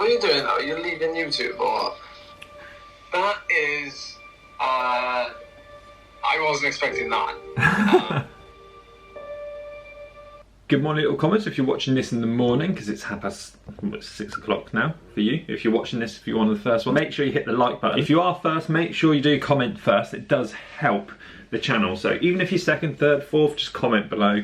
What are you doing now? You're leaving YouTube or what? That is... I wasn't expecting that. Good morning, little KOMers. If you're watching this in the morning, because it's 6 o'clock now for you. If you're watching this, if you're one of the first ones, make sure you hit the like button. If you are first, make sure you do comment first. It does help the channel. So even if you're second, third, fourth, just comment below.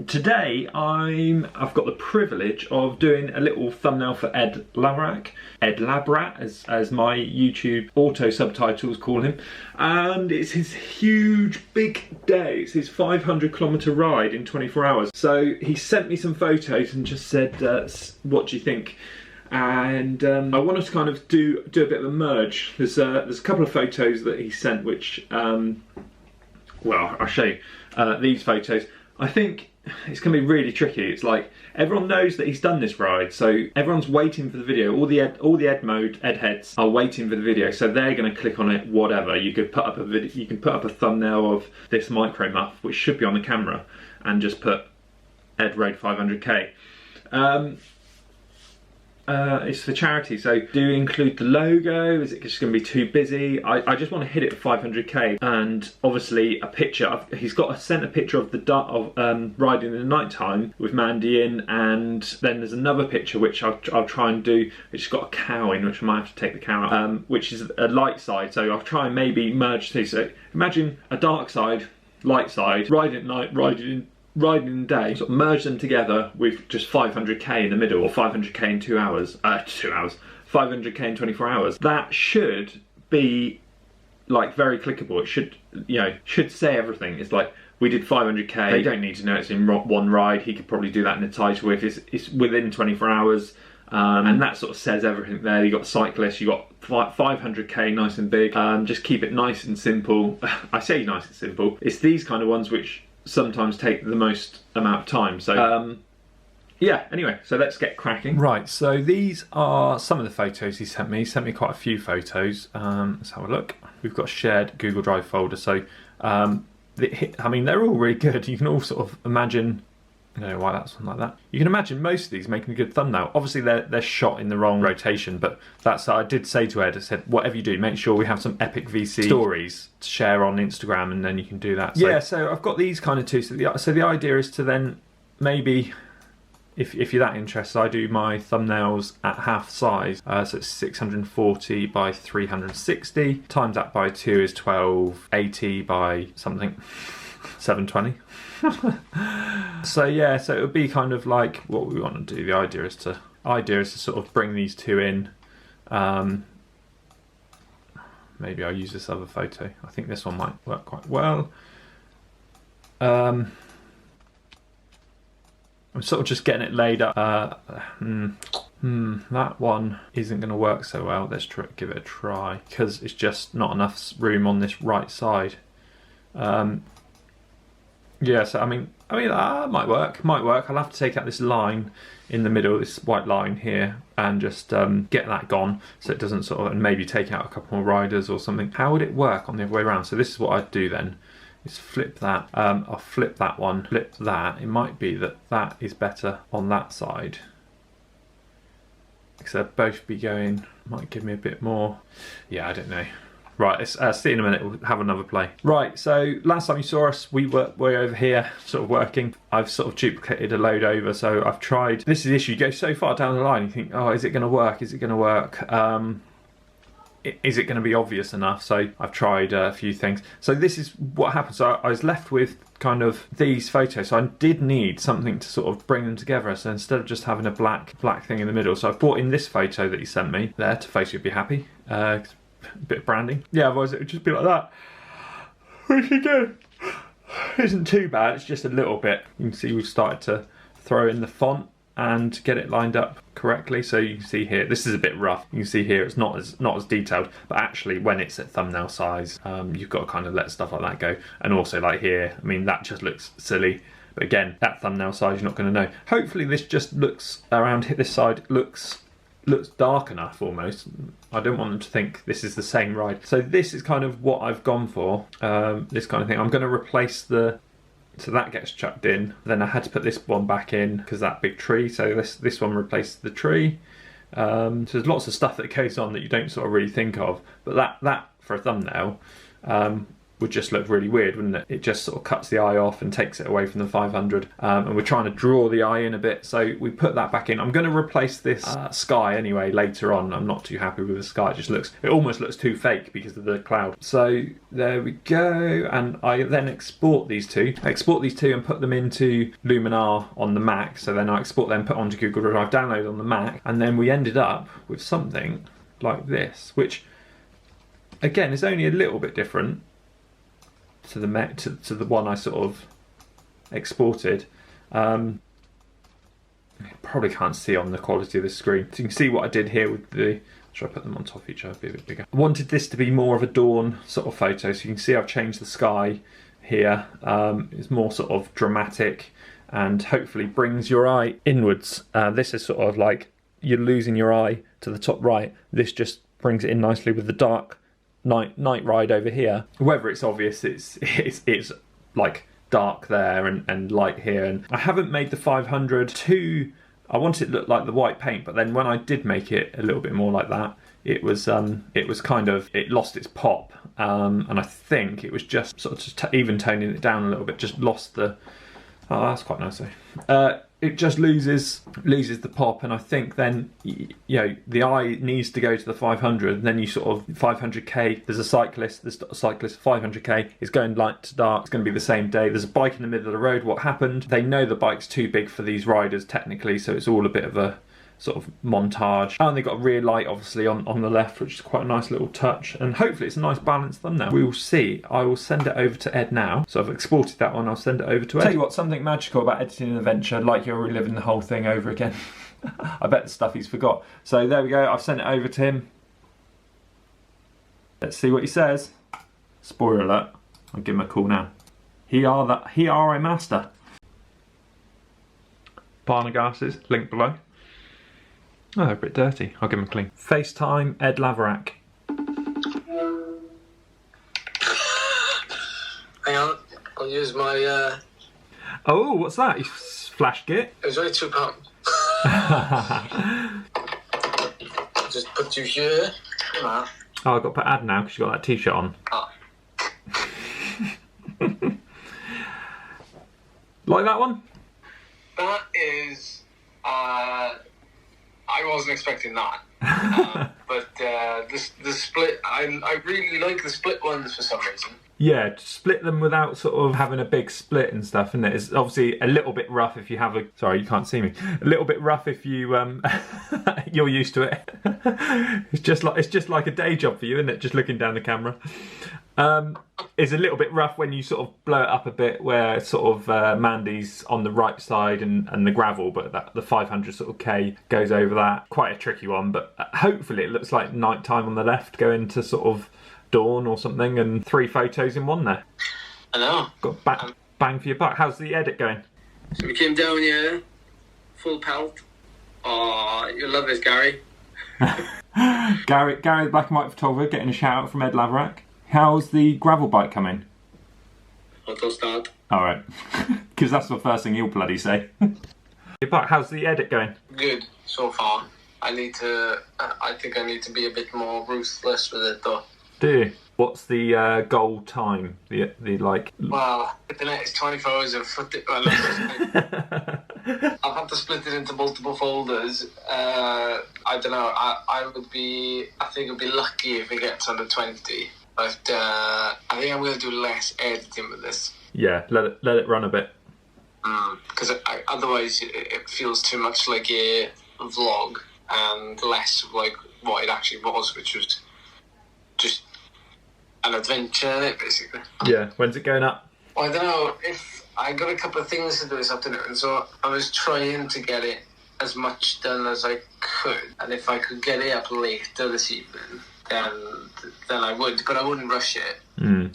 Today I've got the privilege of doing a little thumbnail for Ed Laverack. Ed Laverack, as my YouTube auto subtitles call him. And it's his huge, big day. It's his 500-kilometer ride in 24 hours. So he sent me some photos and just said, what do you think? And I wanted to kind of do a bit of a merge. There's a couple of photos that he sent which, well, I'll show you these photos. I think it's going to be really tricky. It's like everyone knows that he's done this ride, so everyone's waiting for the video. All the Ed heads are waiting for the video, so they're going to click on it. Whatever, you could put up a video, you can put up a thumbnail of this micro muff, which should be on the camera, and just put Ed rode 500k. It's for charity, so do include the logo. Is it just going to be too busy? I just want to hit it at 500k, and obviously a picture. He's sent a picture of riding in the night time with Mandy in, and then there's another picture which I'll try and do, which has got a cow in, which I might have to take the cow out, which is a light side. So I'll try and maybe merge two. So imagine a dark side, light side, riding at night, riding in the day, sort of merge them together with just 500k in the middle, or 500k in 2 hours, 500k in 24 hours. That should be like very clickable. It should, should say everything. It's like, we did 500k. They don't need to know it's in one ride. He could probably do that in the title if it's within 24 hours. And that sort of says everything there. You got cyclists, you got 500k, nice and big. Just keep it nice and simple. I say nice and simple. It's these kind of ones which sometimes take the most amount of time. So yeah, anyway, so let's get cracking. Right, so these are some of the photos he sent me. He sent me quite a few photos. Let's have a look. We've got a shared Google Drive folder, so I mean, they're all really good. You can all sort of imagine, why that's one like that. You can imagine most of these making a good thumbnail. Obviously they're shot in the wrong rotation, but I did say to Ed, I said, whatever you do, make sure we have some epic VC stories to share on Instagram, and then you can do that. So, yeah, so I've got these kind of two. So the idea is to then maybe, if you're that interested, I do my thumbnails at half size. So it's 640 by 360. Times that by 2 is 1280 by something. 720. So yeah, so it would be kind of like what we want to do. The idea is to sort of bring these two in. Maybe I'll use this other photo. I think this one might work quite well. I'm sort of just getting it laid up. That one isn't going to work so well. Let's give it a try, because it's just not enough room on this right side. Yeah, so I mean, might work. I'll have to take out this line in the middle, this white line here, and just get that gone, so it doesn't sort of, and maybe take out a couple more riders or something. How would it work on the other way around? So this is what I'd do then, is flip that. I'll flip that one, flip that. It might be that is better on that side, because they'll both be going, might give me a bit more. Yeah, I don't know. Right, let's see in a minute, we'll have another play. Right, so last time you saw us, we were way over here, sort of working. I've sort of duplicated a load over, so I've tried. This is the issue, you go so far down the line, you think, oh, is it gonna work? Is it gonna work? Is it gonna be obvious enough? So I've tried a few things. So this is what happened. So I was left with kind of these photos. So I did need something to sort of bring them together. So instead of just having a black thing in the middle, so I brought in this photo that he sent me there to Face You'd Be Happy. A bit of branding. Yeah, otherwise it would just be like that. Which again isn't too bad, it's just a little bit. You can see we've started to throw in the font and get it lined up correctly. So you can see here, this is a bit rough. You can see here it's not as detailed, but actually when it's at thumbnail size, you've got to kind of let stuff like that go. And also like here, I mean, that just looks silly. But again, that thumbnail size you're not going to know. Hopefully this just looks, around this side, looks dark enough almost. I don't want them to think this is the same ride. So this is kind of what I've gone for, this kind of thing. I'm going to replace so that gets chucked in. Then I had to put this one back in because that big tree. So this one replaced the tree. So there's lots of stuff that goes on that you don't sort of really think of, but that for a thumbnail would just look really weird, wouldn't it? It just sort of cuts the eye off and takes it away from the 500, and we're trying to draw the eye in a bit, so we put that back in. I'm going to replace this sky anyway later on. I'm not too happy with the sky. It almost looks too fake because of the cloud. So there we go, and I then export these two and put them into Luminar on the Mac. So then I export them, put onto Google Drive, download on the Mac, and then we ended up with something like this, which again is only a little bit different to the one I sort of exported. You probably can't see on the quality of the screen. So you can see what I did here with the... Should I put them on top of each other, be a bit bigger? I wanted this to be more of a dawn sort of photo, so you can see I've changed the sky here. It's more sort of dramatic and hopefully brings your eye inwards. This is sort of like you're losing your eye to the top right. This just brings it in nicely with the dark night ride over here. Whether it's obvious, it's like dark there and light here. And I haven't made the 500 too... I wanted it to look like the white paint, but then when I did make it a little bit more like that, it was kind of, it lost its pop, and I think it was just sort of just even toning it down a little bit, just lost the... Oh, that's quite nice though. It just loses the pop, and I think then, you know, the eye needs to go to the 500, and then you sort of 500k. There's a cyclist 500k is going light to dark. It's going to be the same day. There's a bike in the middle of the road. What happened? They know the bike's too big for these riders technically, so it's all a bit of a sort of montage. And they've got a rear light obviously on the left, which is quite a nice little touch, and hopefully it's a nice balanced thumbnail. We will see. I will send it over to Ed now. So I've exported that one, I'll send it over to Ed. Tell you what, something magical about editing an adventure, like you're reliving the whole thing over again. I bet the stuff he's forgot. So there we go, I've sent it over to him. Let's see what he says. Spoiler alert, I'll give him a call now. He are a master. Partner glasses, link below. Oh, they're a bit dirty. I'll give him a clean. Facetime Ed Laverack. Hang on, I'll use my... Oh, what's that? You flashed it? It was only £2. Just put you here. Oh, I've got to put Ad now because you've got that t-shirt on. Oh. Like that one? That is... I wasn't expecting that, but the split, I really like the split ones for some reason. Yeah, to split them without sort of having a big split and stuff, isn't it? It's obviously a little bit rough if you have a... Sorry, you can't see me. A little bit rough if you you're used to it. It's just like a day job for you, isn't it? Just looking down the camera. It's a little bit rough when you sort of blow it up a bit, where sort of Mandy's on the right side and the gravel, but the 500 sort of K goes over that. Quite a tricky one, but hopefully it looks like nighttime on the left, going to sort of dawn or something, and 3 photos in one there. I know. Got bang for your buck. How's the edit going? So we came down here, full pelt. Oh, you'll love this, Gary. Gary, the black and white photographer, getting a shout out from Ed Laverack. How's the gravel bike coming? Auto start. Alright, because that's the first thing he'll bloody say. But how's the edit going? Good, so far. I think I need to be a bit more ruthless with it though. Do you? What's the goal time? The like... Well, the next 24 hours of footage. Well, I've had to split it into multiple folders. I don't know, I think I'd be lucky if it gets under 20. But I think I'm going to do less editing with this. Yeah, let it run a bit. Because otherwise it feels too much like a vlog and less like what it actually was, which was just an adventure, basically. Yeah, when's it going up? Well, I don't know, if I got a couple of things to do this afternoon, so I was trying to get it as much done as I could, and if I could get it up later this evening, then I would, but I wouldn't rush it.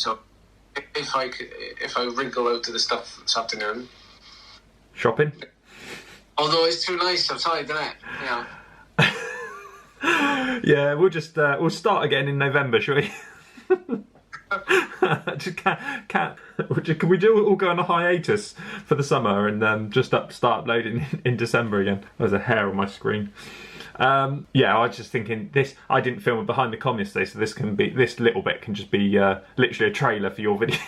So if I wriggle out of the stuff this afternoon. Shopping? Although it's too nice outside, isn't it? Yeah. Yeah, we'll start again in November, shall we? Just can we all go on a hiatus for the summer and just start uploading in December again? There's a hair on my screen. Yeah, I was just thinking this. I didn't film a behind the com yesterday, so this little bit can just be literally a trailer for your video.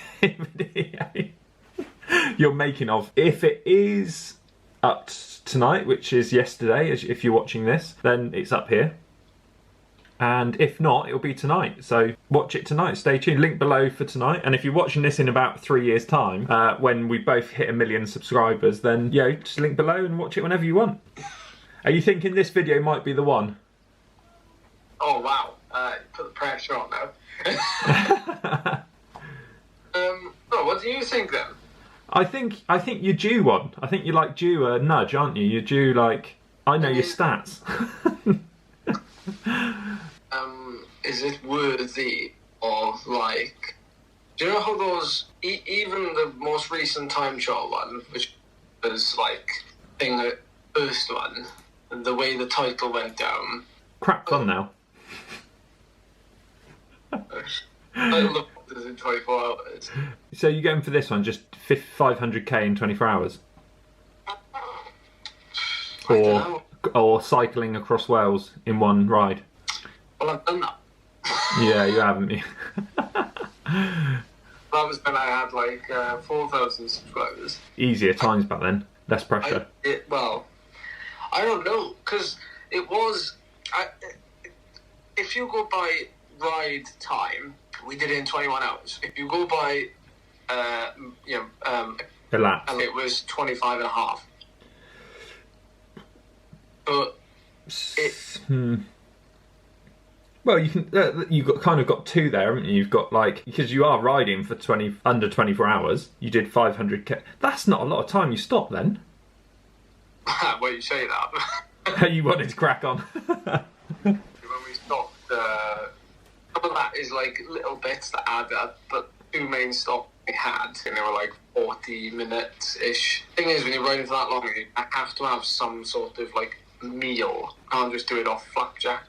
You're making of. If it is up tonight, which is yesterday, if you're watching this, then it's up here. And if not, it'll be tonight. So watch it tonight. Stay tuned. Link below for tonight. And if you're watching this in about 3 years' time, when we both hit 1 million subscribers, then just link below and watch it whenever you want. Are you thinking this video might be the one? Oh wow! Put the pressure on now. What do you think then? I think you're due one. I think you're due a nudge, aren't you? You're due I know your stats. Is it worthy of do you know how those even the most recent time trial one, which was the first one, the way the title went down. Crap fun now. I looked at it in 24 hours. So you're going for this one, just 500k in 24 hours? Or cycling across Wales in one ride? Well, I've done that. Yeah, you haven't. That was when I had 4,000 subscribers. Easier times back then, less pressure. I don't know, because it was... if you go by ride time, we did it in 21 hours. If you go by... elapsed. It was 25 and a half. But Well, you can. You've kind of got two there, haven't you? You've got because you are riding for under 24 hours. You did 500k. That's not a lot of time. You stopped then. Well, you say that. You wanted to crack on. When we stopped, some of that is little bits that add up, but 2 main stops we had, and they were 40 minutes-ish. Thing is, when you're riding for that long, you have to have some sort of meal. You can't just do it off flapjack.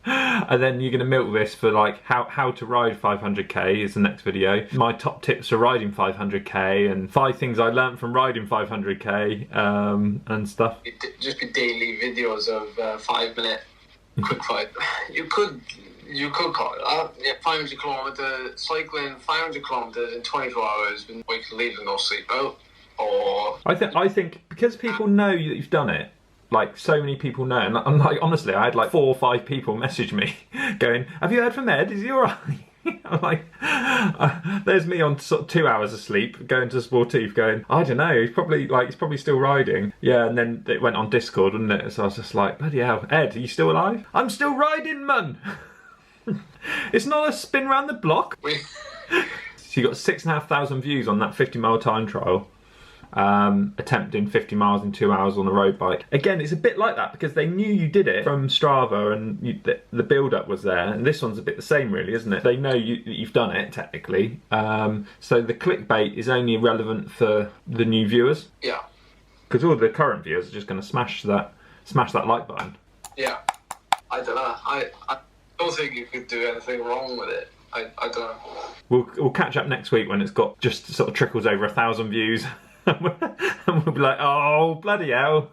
And then you're going to milk this for how to ride 500k is the next video. My top tips for riding 500k and 5 things I learned from riding 500k and stuff. Just be daily videos of 5-minute quick fight. You could call it 500 kilometre cycling 500 kilometres in 24 hours with no leave and no sleep out. Or I think because people know that you've done it. So many people know, and I'm honestly, I had 4 or 5 people message me going, "Have you heard from Ed? Is he alright?" I'm there's me on sort of 2 hours of sleep, going to Sportif, going, "I don't know, he's probably still riding." Yeah, and then it went on Discord, didn't it? So I was just like, "Bloody hell, Ed, are you still alive?" "I'm still riding, man." It's not a spin round the block. So you got 6,500 views on that 50-mile time trial. Attempting 50 miles in 2 hours on a road bike. Again, it's a bit like that because they knew you did it from Strava and the build-up was there, and this one's a bit the same really, isn't it? They know you've done it technically, so the clickbait is only relevant for the new viewers. Yeah. Because all the current viewers are just going to smash that like button. Yeah. I don't know. I don't think you could do anything wrong with it. I don't know. We'll catch up next week when it's got just sort of trickles over 1,000 views. And we'll be like, "Oh, bloody hell."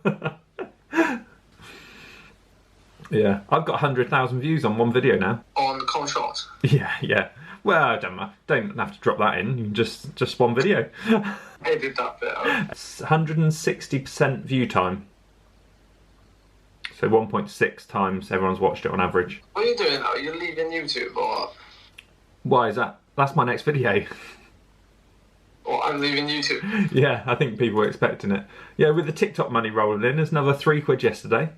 Yeah, I've got 100,000 views on one video now. On KOM Short? Yeah. Well, I don't have to drop that in, just one video. Edit that bit out. 160% view time. So 1.6 times everyone's watched it on average. What are you doing now? Are you leaving YouTube or...? Why is that? That's my next video. Well, I'm leaving YouTube. Yeah, I think people were expecting it. Yeah, with the TikTok money rolling in, there's another £3 yesterday.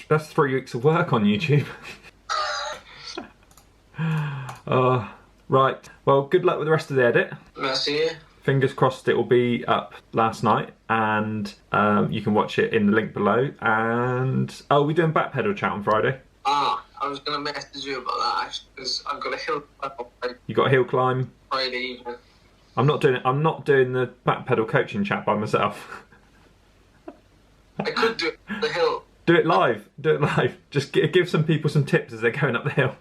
That's 3 weeks of work on YouTube. Right, well, good luck with the rest of the edit. Merci. Fingers crossed it will be up last night, and you can watch it in the link below. And we're doing backpedal chat on Friday. I was going to message you about that actually, because I've got a hill climb. You got a hill climb? Friday evening. I'm not doing the backpedal coaching chat by myself. I could do it the hill. Do it live. Just give some people some tips as they're going up the hill.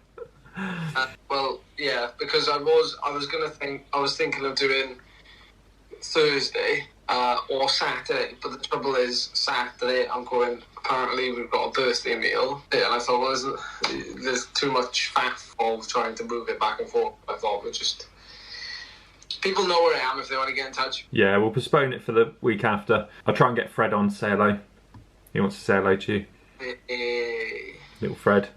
Well, yeah, because I was thinking of doing Thursday, or Saturday. But the trouble is, Saturday I'm going, apparently we've got a birthday meal. And I thought, well, there's too much faff of trying to move it back and forth. I thought we'll just... People know where I am if they want to get in touch. Yeah, we'll postpone it for the week after. I'll try and get Fred on to say hello. He wants to say hello to you. Hey. Little Fred.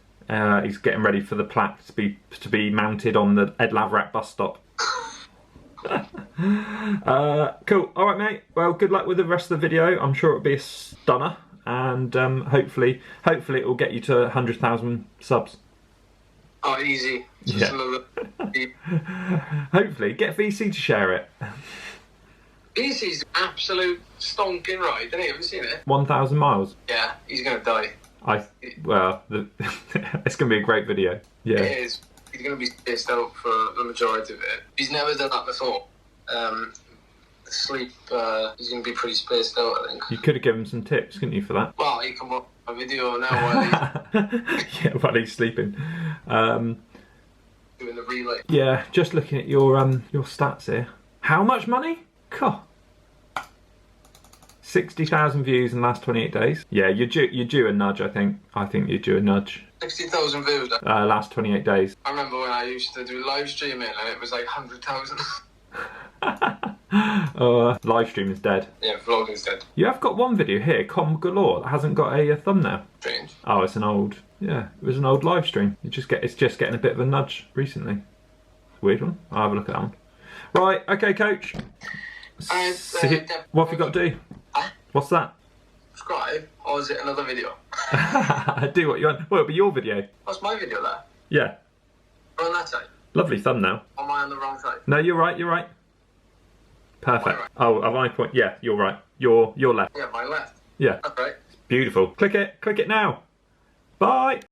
He's getting ready for the plaque to be mounted on the Ed Laverack bus stop. Cool. All right, mate. Well, good luck with the rest of the video. I'm sure it'll be a stunner, and hopefully it will get you to 100,000 subs. Oh, easy. Yeah. Hopefully, get VC to share it. VC's absolute stonking ride, isn't he? Have you seen it? 1,000 miles. Yeah, he's gonna die. Well, it's gonna be a great video. Yeah. It is. He's going to be spaced out for the majority of it. He's never done that before. Sleep, he's going to be pretty spaced out, I think. You could have given him some tips, couldn't you, for that? Well, he can watch a video now while yeah, while he's sleeping. Doing the relay. Yeah, just looking at your stats here. How much money? God. 60,000 views in the last 28 days. Yeah, you're due a nudge, I think. I think you're due a nudge. 60,000 views. Last 28 days. I remember when I used to do live streaming and it was like 100,000. Live stream is dead. Yeah, vlogging's dead. You have got one video here, Com Galore, that hasn't got a thumbnail. Strange. Oh, it's an old, yeah, it was an old live stream. It's just getting a bit of a nudge recently. Weird one. I'll have a look at that one. Right, okay, coach. What have you got to do? What's that? Subscribe, or is it another video? Do what you want. Well, it'll be your video. What's my video there? Yeah. We're on that side. Lovely thumbnail. Or am I on the wrong side? No, you're right, you're right. Perfect. Right. Oh, have I point? Yeah, you're right. You're left. Yeah, my left. Yeah. That's right. Beautiful. Click it now. Bye.